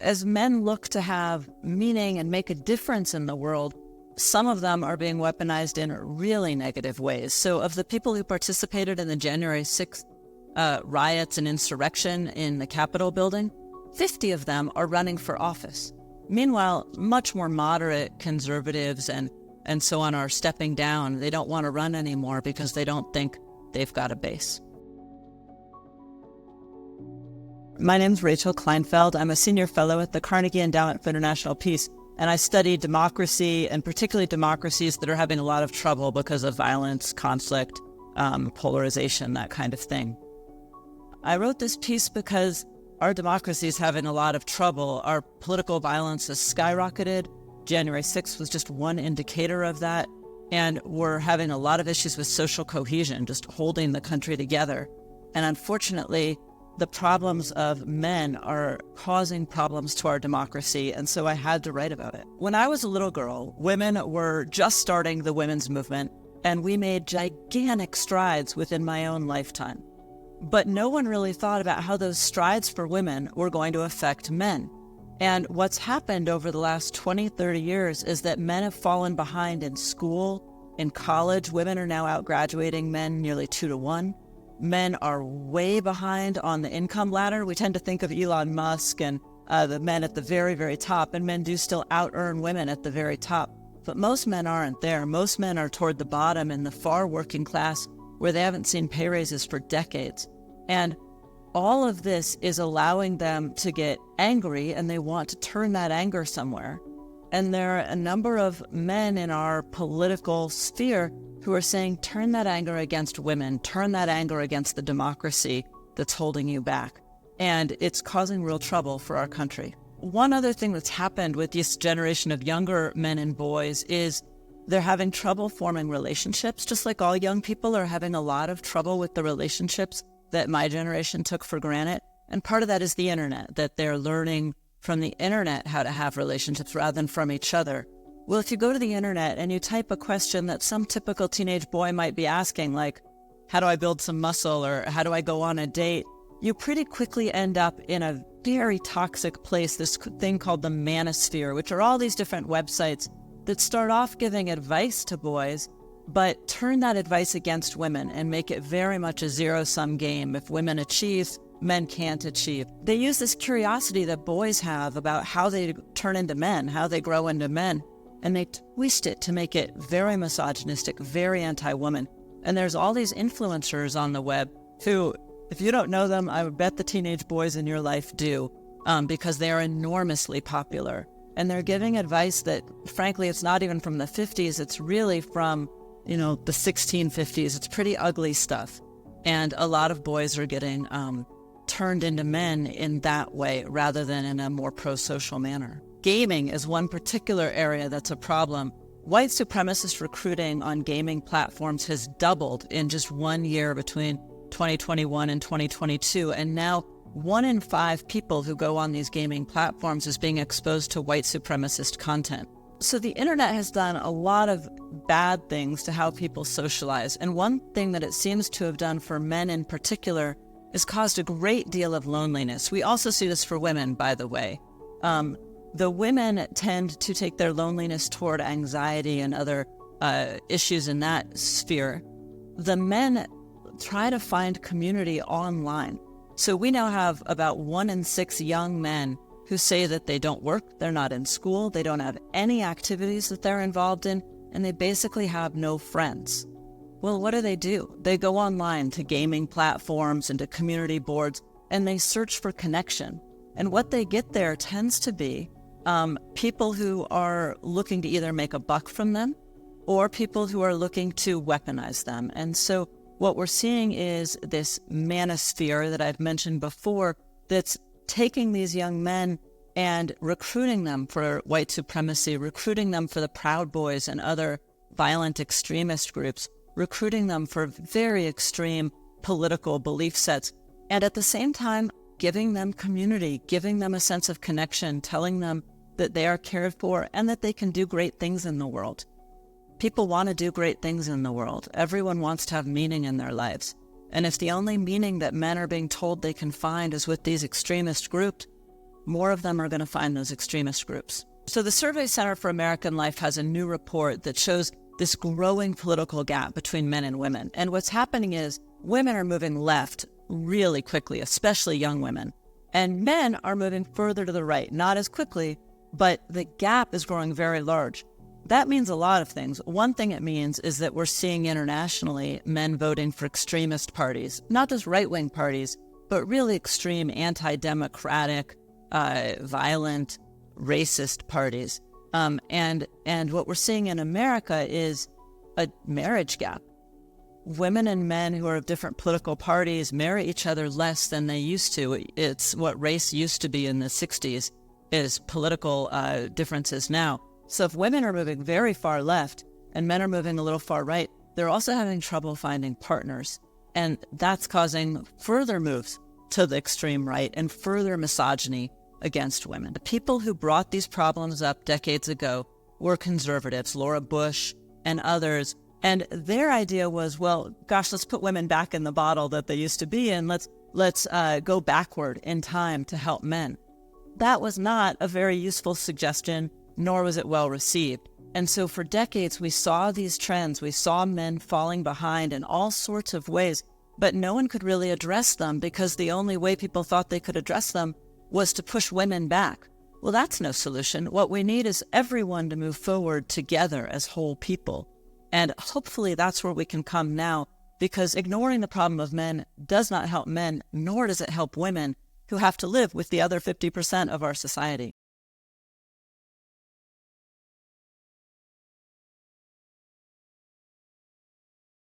as men look to have meaning and make a difference in the world, some of them are being weaponized in really negative ways. So of the people who participated in the January 6th riots and insurrection in the Capitol building, 50 of them are running for office. Meanwhile, much more moderate conservatives and so on are stepping down. They don't want to run anymore because they don't think they've got a base. My name's Rachel Kleinfeld. I'm a senior fellow at the Carnegie Endowment for International Peace, and I study democracy, and particularly democracies that are having a lot of trouble because of violence, conflict, polarization, that kind of thing. I wrote this piece because our democracy is having a lot of trouble. Our political violence has skyrocketed. January 6th was just one indicator of that. And we're having a lot of issues with social cohesion, just holding the country together. And unfortunately, the problems of men are causing problems to our democracy, and so I had to write about it. When I was a little girl, women were just starting the women's movement, and we made gigantic strides within my own lifetime. But no one really thought about how those strides for women were going to affect men. And what's happened over the last 20, 30 years is that men have fallen behind in school, in college. Women are now out-graduating men nearly 2 to 1. Men are way behind on the income ladder. We tend to think of Elon Musk and the men at the very, very top, and men do still out-earn women at the very top. But most men aren't there. Most men are toward the bottom in the far working class where they haven't seen pay raises for decades. And all of this is allowing them to get angry, and they want to turn that anger somewhere. And there are a number of men in our political sphere who are saying, turn that anger against women, turn that anger against the democracy that's holding you back. And it's causing real trouble for our country. One other thing that's happened with this generation of younger men and boys is they're having trouble forming relationships, just like all young people are having a lot of trouble with the relationships that my generation took for granted. And part of that is the internet, that they're learning from the internet how to have relationships rather than from each other. Well, if you go to the internet and you type a question that some typical teenage boy might be asking, like, how do I build some muscle, or how do I go on a date? You pretty quickly end up in a very toxic place, this thing called the manosphere, which are all these different websites that start off giving advice to boys, but turn that advice against women and make it very much a zero-sum game. If women achieve, men can't achieve. They use this curiosity that boys have about how they turn into men, how they grow into men, and they twist it to make it very misogynistic, very anti-woman. And there's all these influencers on the web who, if you don't know them, I would bet the teenage boys in your life do, because they are enormously popular. And they're giving advice that, frankly, it's not even from the 50s. It's really from, the 1650s. It's pretty ugly stuff. And a lot of boys are getting turned into men in that way rather than in a more pro-social manner. Gaming is one particular area that's a problem. White supremacist recruiting on gaming platforms has doubled in just 1 year between 2021 and 2022, and now 1 in 5 people who go on these gaming platforms is being exposed to white supremacist content. So the internet has done a lot of bad things to how people socialize, and one thing that it seems to have done for men in particular is caused a great deal of loneliness. We also see this for women, by the way. The women tend to take their loneliness toward anxiety and other issues in that sphere. The men try to find community online. So we now have about 1 in 6 young men who say that they don't work, they're not in school, they don't have any activities that they're involved in, and they basically have no friends. Well, what do? They go online to gaming platforms and to community boards, and they search for connection. And what they get there tends to be people who are looking to either make a buck from them or people who are looking to weaponize them. And so what we're seeing is this manosphere that I've mentioned before that's taking these young men and recruiting them for white supremacy, recruiting them for the Proud Boys and other violent extremist groups, recruiting them for very extreme political belief sets, and at the same time giving them community, giving them a sense of connection, telling them that they are cared for and that they can do great things in the world. People want to do great things in the world. Everyone wants to have meaning in their lives. And if the only meaning that men are being told they can find is with these extremist groups, more of them are going to find those extremist groups. So the Survey Center for American Life has a new report that shows this growing political gap between men and women. And what's happening is women are moving left really quickly, especially young women. And men are moving further to the right, not as quickly, but the gap is growing very large. That means a lot of things. One thing it means is that we're seeing internationally men voting for extremist parties, not just right-wing parties, but really extreme anti-democratic, violent, racist parties. And what we're seeing in America is a marriage gap. Women and men who are of different political parties marry each other less than they used to. It's what race used to be in the 60s is political differences now. So if women are moving very far left and men are moving a little far right, they're also having trouble finding partners. And that's causing further moves to the extreme right and further misogyny against women. The people who brought these problems up decades ago were conservatives, Laura Bush and others. And their idea was, well, gosh, let's put women back in the bottle that they used to be in. Let's go backward in time to help men. That was not a very useful suggestion, nor was it well received. And so for decades, we saw these trends. We saw men falling behind in all sorts of ways, but no one could really address them because the only way people thought they could address them was to push women back. Well, that's no solution. What we need is everyone to move forward together as whole people. And hopefully that's where we can come now, because ignoring the problem of men does not help men, nor does it help women who have to live with the other 50% of our society.